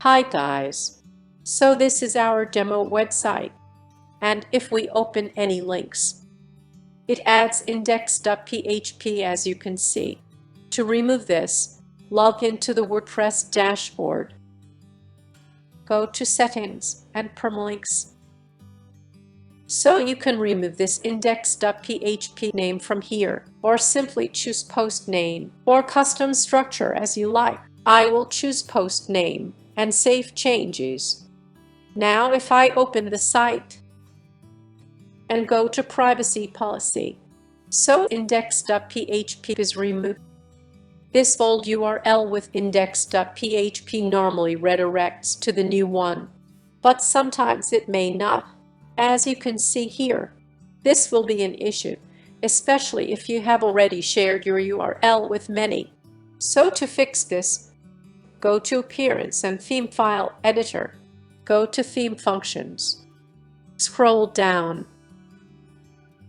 Hi guys! So this is our demo website, and if we open any links, it adds index.php as you can see. To remove this, log into the WordPress dashboard. Go to Settings and Permalinks. So you can remove this index.php name from here, or simply choose post name or custom structure as you like. I will choose post name and save changes. Now if I open the site and go to privacy policy, so index.php is removed. This old URL with index.php normally redirects to the new one, but sometimes it may not. As you can see here, this will be an issue, especially if you have already shared your URL with many. So to fix this, go to Appearance and Theme File Editor. Go to Theme Functions. Scroll down.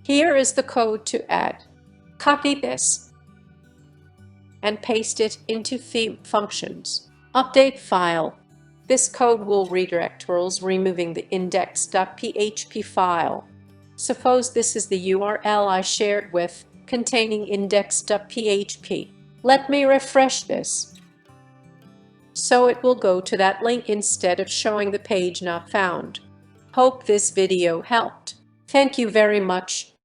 Here is the code to add. Copy this and paste it into Theme Functions. Update file. This code will redirect URLs removing the index.php file. Suppose this is the URL I shared with, containing index.php. Let me refresh this. So it will go to that link instead of showing the page not found. Hope this video helped. Thank you very much.